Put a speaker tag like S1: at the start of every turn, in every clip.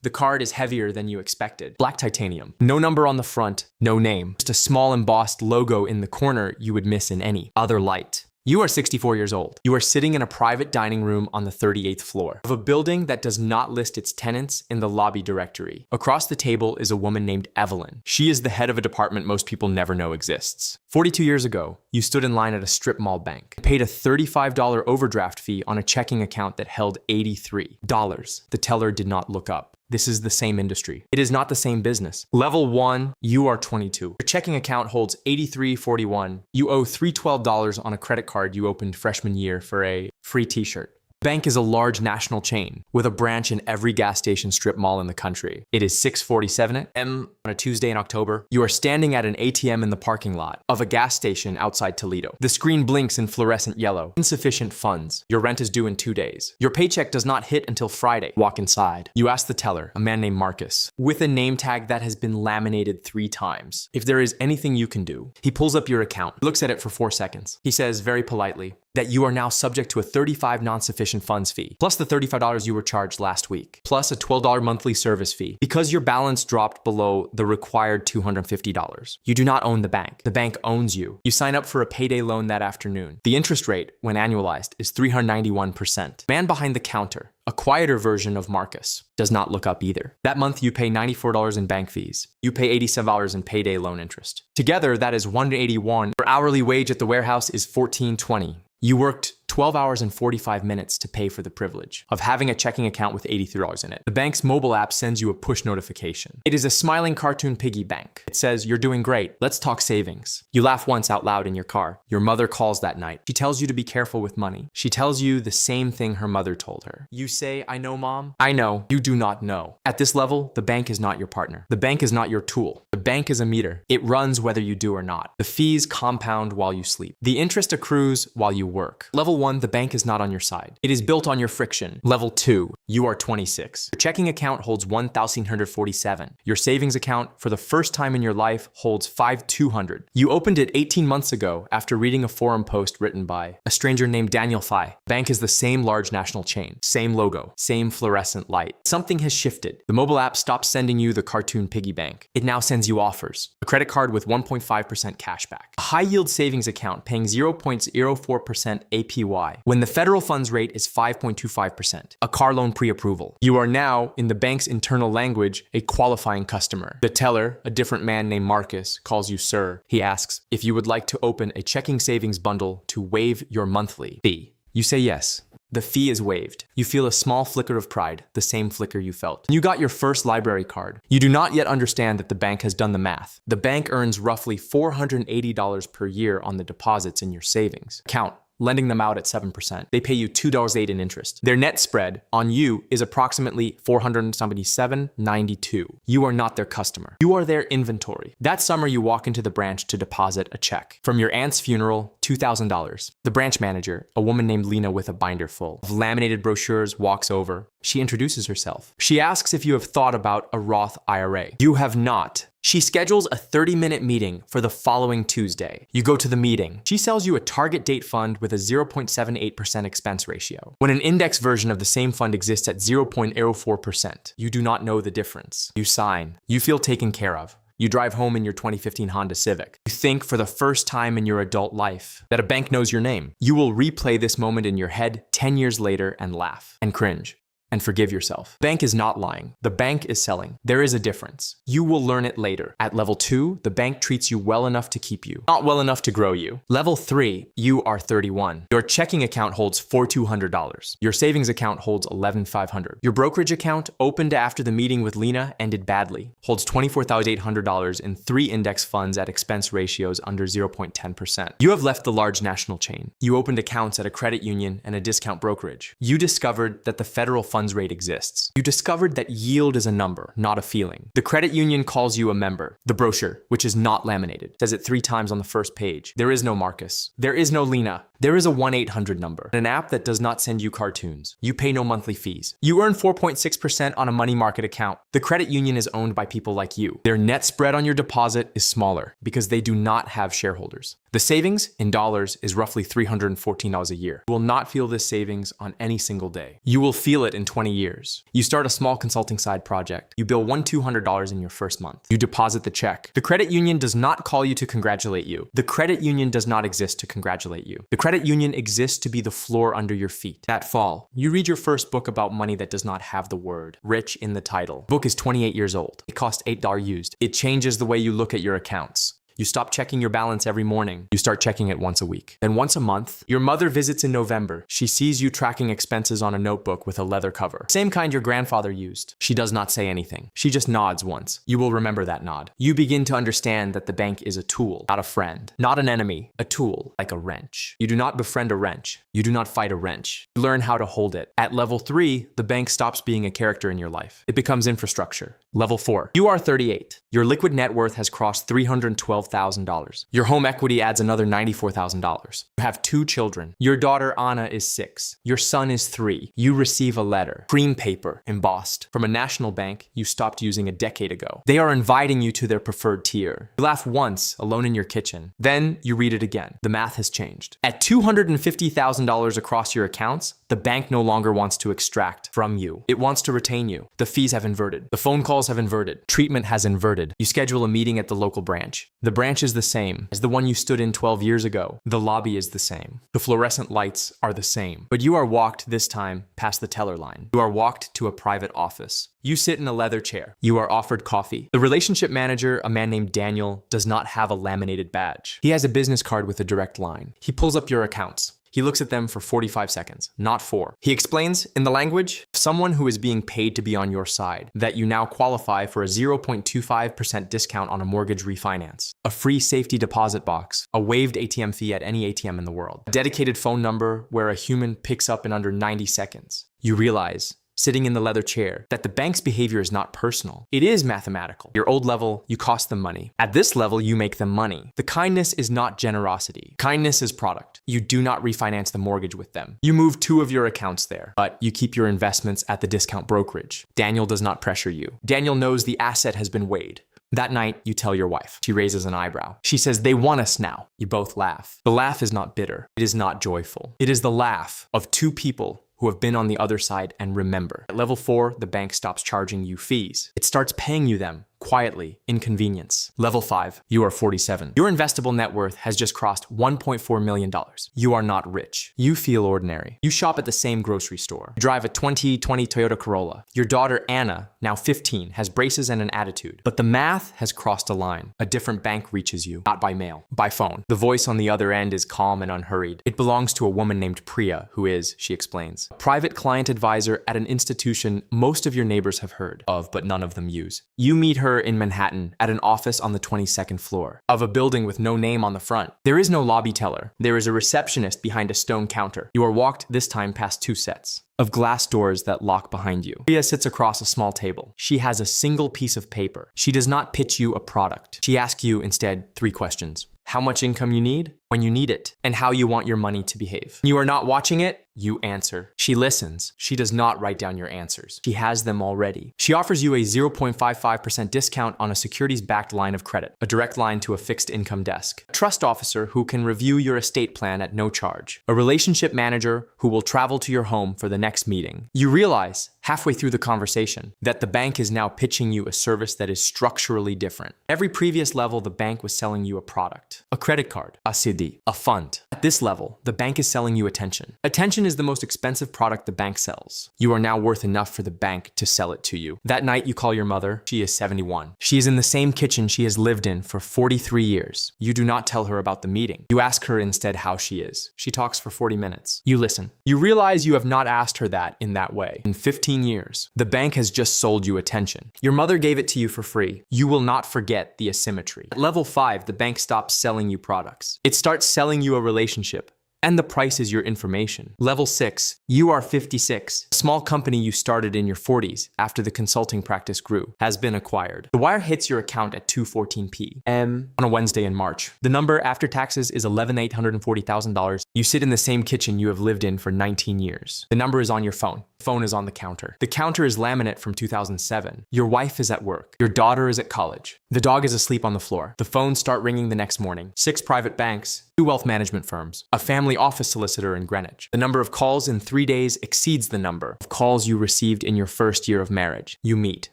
S1: The card is heavier than you expected. Black titanium. No number on the front, no name. Just a small embossed logo in the corner you would miss in any other light. You are 64 years old. You are sitting in a private dining room on the 38th floor of a building that does not list its tenants in the lobby directory. Across the table is a woman named Evelyn. She is the head of a department most people never know exists. 42 years ago, you stood in line at a strip mall bank, paid a $35 overdraft fee on a checking account that held $83. The teller did not look up. This is the same industry. It is not the same business. Level 1, you are 22. Your checking account holds $83.41. You owe $312 on a credit card you opened freshman year for a free t-shirt. Bank is a large national chain with a branch in every gas station strip mall in the country. It is 6:47 a.m. on a Tuesday in October. You are standing at an ATM in the parking lot of a gas station outside Toledo. The screen blinks in fluorescent yellow. Insufficient funds. Your rent is due in 2 days. Your paycheck does not hit until Friday. Walk inside. You ask the teller, a man named Marcus, with a name tag that has been laminated 3 times, if there is anything you can do. He pulls up your account, looks at it for 4 seconds. He says very politely that you are now subject to a $35 non-sufficient funds fee, plus the $35 you were charged last week, plus a $12 monthly service fee, because your balance dropped below the required $250. You do not own the bank. The bank owns you. You sign up for a payday loan that afternoon. The interest rate, when annualized, is 391%. Man behind the counter, a quieter version of Marcus, does not look up either. That month, you pay $94 in bank fees. You pay $87 in payday loan interest. Together, that is $181. Your hourly wage at the warehouse is $14.20. You worked 12 hours and 45 minutes to pay for the privilege of having a checking account with $83 in it. The bank's mobile app sends you a push notification. It is a smiling cartoon piggy bank. It says, "You're doing great. Let's talk savings." You laugh once out loud in your car. Your mother calls that night. She tells you to be careful with money. She tells you the same thing her mother told her. You say, "I know, Mom." I know. You do not know. At this level, the bank is not your partner. The bank is not your tool. The bank is a meter. It runs whether you do or not. The fees compound while you sleep. The interest accrues while you work. Level 1, the bank is not on your side. It is built on your friction. Level 2, you are 26. Your checking account holds $1,147. Your savings account, for the first time in your life, holds $5,200. You opened it 18 months ago after reading a forum post written by a stranger named Daniel Fye. Bank is the same large national chain, same logo, same fluorescent light. Something has shifted. The mobile app stops sending you the cartoon piggy bank. It now sends you offers. A credit card with 1.5% cashback. A high-yield savings account paying 0.04% APY when the federal funds rate is 5.25%. A car loan pre-approval. You are now, in the bank's internal language, a qualifying customer. The teller, a different man named Marcus, calls you sir. He asks if you would like to open a checking savings bundle to waive your monthly fee. You say yes. The fee is waived. You feel a small flicker of pride, the same flicker you felt. You got your first library card. You do not yet understand that the bank has done the math. The bank earns roughly $480 per year on the deposits in your savings account, lending them out at 7%. They pay you $2.08 in interest. Their net spread on you is approximately $477.92. You are not their customer. You are their inventory. That summer, you walk into the branch to deposit a check. From your aunt's funeral, $2,000. The branch manager, a woman named Lena with a binder full of laminated brochures, walks over. She introduces herself. She asks if you have thought about a Roth IRA. You have not. She schedules a 30-minute meeting for the following Tuesday. You go to the meeting. She sells you a target date fund with a 0.78% expense ratio, when an index version of the same fund exists at 0.04%. You do not know the difference. You sign. You feel taken care of. You drive home in your 2015 Honda Civic. You think for the first time in your adult life that a bank knows your name. You will replay this moment in your head 10 years later and laugh and cringe and forgive yourself. Bank is not lying. The bank is selling. There is a difference. You will learn it later. At level 2, the bank treats you well enough to keep you, not well enough to grow you. Level 3, you are 31. Your checking account holds $4,200. Your savings account holds $11,500. Your brokerage account, opened after the meeting with Lena, ended badly, holds $24,800 in 3 index funds at expense ratios under 0.10%. You have left the large national chain. You opened accounts at a credit union and a discount brokerage. You discovered that the federal funds rate exists. You discovered that yield is a number, not a feeling. The credit union calls you a member. The brochure, which is not laminated, says it 3 times on the first page. There is no Marcus. There is no Lena. There is a 1-800 number, an app that does not send you cartoons. You pay no monthly fees. You earn 4.6% on a money market account. The credit union is owned by people like you. Their net spread on your deposit is smaller because they do not have shareholders. The savings, in dollars, is roughly $314 a year. You will not feel this savings on any single day. You will feel it in 20 years. You start a small consulting side project. You bill $200 in your first month. You deposit the check. The credit union does not call you to congratulate you. The credit union does not exist to congratulate you. The credit union exists to be the floor under your feet. That fall, you read your first book about money that does not have the word rich in the title. The book is 28 years old. It cost $8 used. It changes the way you look at your accounts. You stop checking your balance every morning. You start checking it once a week. Then once a month, your mother visits in November. She sees you tracking expenses on a notebook with a leather cover. Same kind your grandfather used. She does not say anything. She just nods once. You will remember that nod. You begin to understand that the bank is a tool, not a friend, not an enemy, a tool, like a wrench. You do not befriend a wrench. You do not fight a wrench. You learn how to hold it. At level 3, the bank stops being a character in your life. It becomes infrastructure. Level 4, you are 38. Your liquid net worth has crossed $312,000. Your home equity adds another $94,000. You have 2 children. Your daughter Anna is 6. Your son is 3. You receive a letter, cream paper, embossed, from a national bank you stopped using a decade ago. They are inviting you to their preferred tier. You laugh once, alone in your kitchen. Then you read it again. The math has changed. At $250,000 across your accounts, the bank no longer wants to extract from you. It wants to retain you. The fees have inverted. The phone calls have inverted. Treatment has inverted. You schedule a meeting at the local branch. The branch is the same as the one you stood in 12 years ago. The lobby is the same. The fluorescent lights are the same. But you are walked this time past the teller line. You are walked to a private office. You sit in a leather chair. You are offered coffee. The relationship manager, a man named Daniel, does not have a laminated badge. He has a business card with a direct line. He pulls up your accounts. He looks at them for 45 seconds, not 4. He explains, in the language of someone who is being paid to be on your side, that you now qualify for a 0.25% discount on a mortgage refinance, a free safety deposit box, a waived ATM fee at any ATM in the world, a dedicated phone number where a human picks up in under 90 seconds. You realize, sitting in the leather chair, that the bank's behavior is not personal. It is mathematical. Your old level, you cost them money. At this level, you make them money. The kindness is not generosity. Kindness is product. You do not refinance the mortgage with them. You move 2 of your accounts there, but you keep your investments at the discount brokerage. Daniel does not pressure you. Daniel knows the asset has been weighed. That night, you tell your wife. She raises an eyebrow. She says, "They want us now." You both laugh. The laugh is not bitter. It is not joyful. It is the laugh of 2 people who have been on the other side and remember. At level 4, the bank stops charging you fees. It starts paying you them quietly, in convenience. Level 5, you are 47. Your investable net worth has just crossed $1.4 million. You are not rich. You feel ordinary. You shop at the same grocery store. You drive a 2020 Toyota Corolla. Your daughter Anna, now 15, has braces and an attitude. But the math has crossed a line. A different bank reaches you, not by mail, by phone. The voice on the other end is calm and unhurried. It belongs to a woman named Priya, who is, she explains, a private client advisor at an institution most of your neighbors have heard of, but none of them use. You meet her in Manhattan at an office on the 22nd floor of a building with no name on the front. There is no lobby teller. There is a receptionist behind a stone counter. You are walked this time past 2 sets of glass doors that lock behind you. Priya sits across a small table. She has a single piece of paper. She does not pitch you a product. She asks you instead 3 questions. How much income you need, when you need it, and how you want your money to behave. You are not watching it, you answer. She listens. She does not write down your answers. She has them already. She offers you a 0.55% discount on a securities-backed line of credit, a direct line to a fixed income desk, a trust officer who can review your estate plan at no charge, a relationship manager who will travel to your home for the next meeting. You realize, halfway through the conversation, that the bank is now pitching you a service that is structurally different. Every previous level, the bank was selling you a product, a credit card, a CD, a fund. At this level, the bank is selling you attention. Attention is the most expensive product the bank sells. You are now worth enough for the bank to sell it to you. That night, you call your mother. She is 71. She is in the same kitchen she has lived in for 43 years. You do not tell her about the meeting. You ask her instead how she is. She talks for 40 minutes. You listen. You realize you have not asked her that in that way. In 15 years, the bank has just sold you attention. Your mother gave it to you for free. You will not forget the asymmetry. At level 5, the bank stops selling you products. It starts selling you a relationship. And the price is your information. Level 6, you are 56. A small company you started in your 40s after the consulting practice grew has been acquired. The wire hits your account at 2:14 p.m. on a Wednesday in March. The number after taxes is $11,840,000. You sit in the same kitchen you have lived in for 19 years. The number is on your phone. Phone is on the counter. The counter is laminate from 2007. Your wife is at work. Your daughter is at college. The dog is asleep on the floor. The phones start ringing the next morning. 6 private banks, 2 wealth management firms, a family office solicitor in Greenwich. The number of calls in 3 days exceeds the number of calls you received in your first year of marriage. You meet,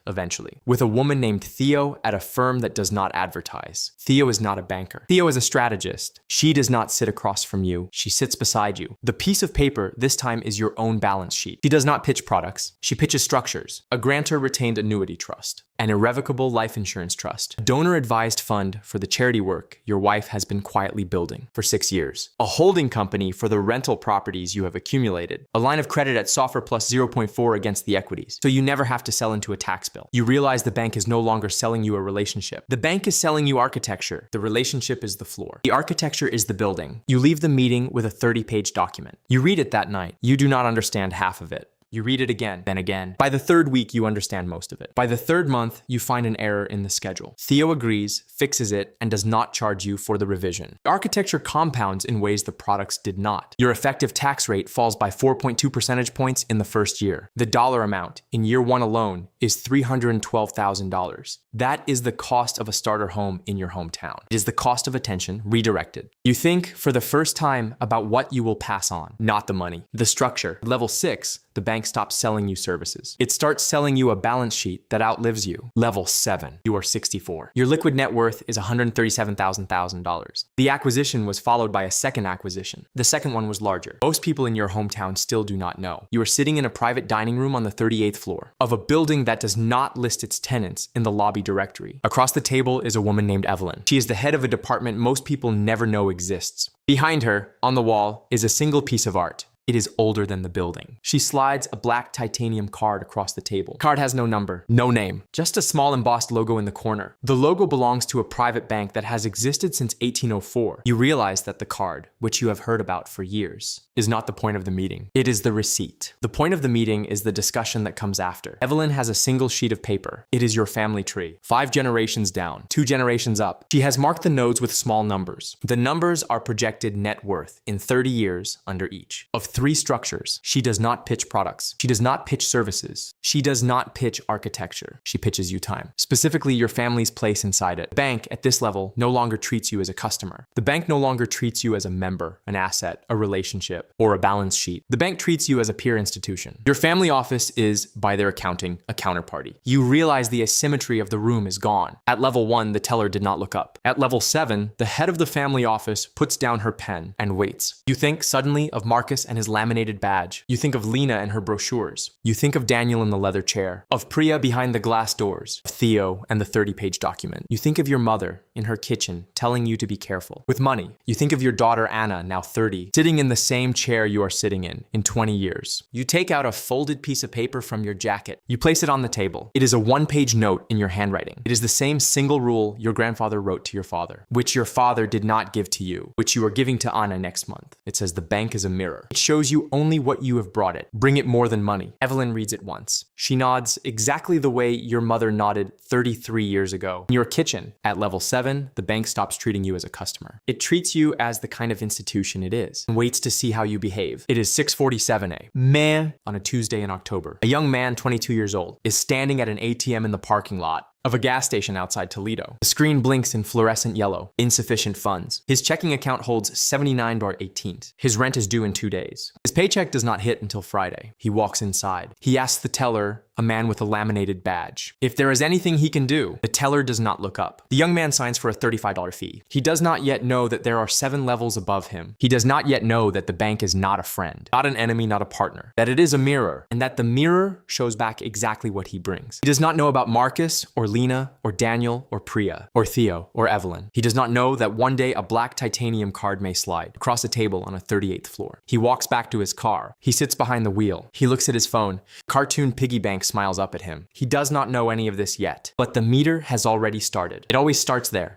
S1: eventually, with a woman named Theo at a firm that does not advertise. Theo is not a banker. Theo is a strategist. She does not sit across from you. She sits beside you. The piece of paper this time is your own balance sheet. She does not pitch products. She pitches structures. A grantor retained annuity trust. An irrevocable life insurance trust. A donor-advised fund for the charity work your wife has been quietly building for 6 years. A holding company for the rental properties you have accumulated. A line of credit at SOFR plus 0.4 against the equities, so you never have to sell into a tax bill. You realize the bank is no longer selling you a relationship. The bank is selling you architecture. The relationship is the floor. The architecture is the building. You leave the meeting with a 30-page document. You read it that night. You do not understand half of it. You read it again, then again. By the 3rd week, you understand most of it. By the 3rd month, you find an error in the schedule. Theo agrees, fixes it, and does not charge you for the revision. The architecture compounds in ways the products did not. Your effective tax rate falls by 4.2 percentage points in the first year. The dollar amount in year 1 alone is $312,000. That is the cost of a starter home in your hometown. It is the cost of attention redirected. You think for the first time about what you will pass on, not the money. The structure. Level 6, the bank stops selling you services. It starts selling you a balance sheet that outlives you. Level 7, you are 64. Your liquid net worth is $137,000. The acquisition was followed by a second acquisition. The second one was larger. Most people in your hometown still do not know. You are sitting in a private dining room on the 38th floor of a building that does not list its tenants in the lobby directory. Across the table is a woman named Evelyn. She is the head of a department most people never know exists. Behind her, on the wall, is a single piece of art. It is older than the building. She slides a black titanium card across the table. Card has no number, no name, just a small embossed logo in the corner. The logo belongs to a private bank that has existed since 1804. You realize that the card, which you have heard about for years, is not the point of the meeting. It is the receipt. The point of the meeting is the discussion that comes after. Evelyn has a single sheet of paper. It is your family tree. 5 generations down, 2 generations up. She has marked the nodes with small numbers. The numbers are projected net worth in 30 years under each. Of 3 structures, she does not pitch products. She does not pitch services. She does not pitch architecture. She pitches you time. Specifically, your family's place inside it. The bank, at this level, no longer treats you as a customer. The bank no longer treats you as a member, an asset, a relationship, or a balance sheet. The bank treats you as a peer institution. Your family office is, by their accounting, a counterparty. You realize the asymmetry of the room is gone. At level 1, the teller did not look up. At level 7, the head of the family office puts down her pen and waits. You think suddenly of Marcus and his laminated badge. You think of Lena and her brochures. You think of Daniel in the leather chair. Of Priya behind the glass doors. Of Theo and the 30-page document. You think of your mother in her kitchen telling you to be careful. With money, you think of your daughter Anna, now 30, sitting in the same chair you are sitting in 20 years. You take out a folded piece of paper from your jacket. You place it on the table. It is a 1-page note in your handwriting. It is the same single rule your grandfather wrote to your father, which your father did not give to you, which you are giving to Anna next month. It says the bank is a mirror. It shows you only what you have brought it. Bring it more than money. Evelyn reads it once. She nods exactly the way your mother nodded 33 years ago. In your kitchen, at level 7, the bank stops treating you as a customer. It treats you as the kind of institution it is and waits to see how you behave. It is 6:47 a.m. on a Tuesday in October. A young man, 22 years old, is standing at an ATM in the parking lot of a gas station outside Toledo. The screen blinks in fluorescent yellow. Insufficient funds. His checking account holds $79.18. His rent is due in 2 days. His paycheck does not hit until Friday. He walks inside. He asks the teller, a man with a laminated badge, if there is anything he can do. The teller does not look up. The young man signs for a $35 fee. He does not yet know that there are 7 levels above him. He does not yet know that the bank is not a friend, not an enemy, not a partner, that it is a mirror, and that the mirror shows back exactly what he brings. He does not know about Marcus or Lena or Daniel or Priya or Theo or Evelyn. He does not know that one day a black titanium card may slide across a table on a 38th floor. He walks back to his car. He sits behind the wheel. He looks at his phone. Cartoon piggy bank smiles up at him. He does not know any of this yet, but the meter has already started. It always starts there.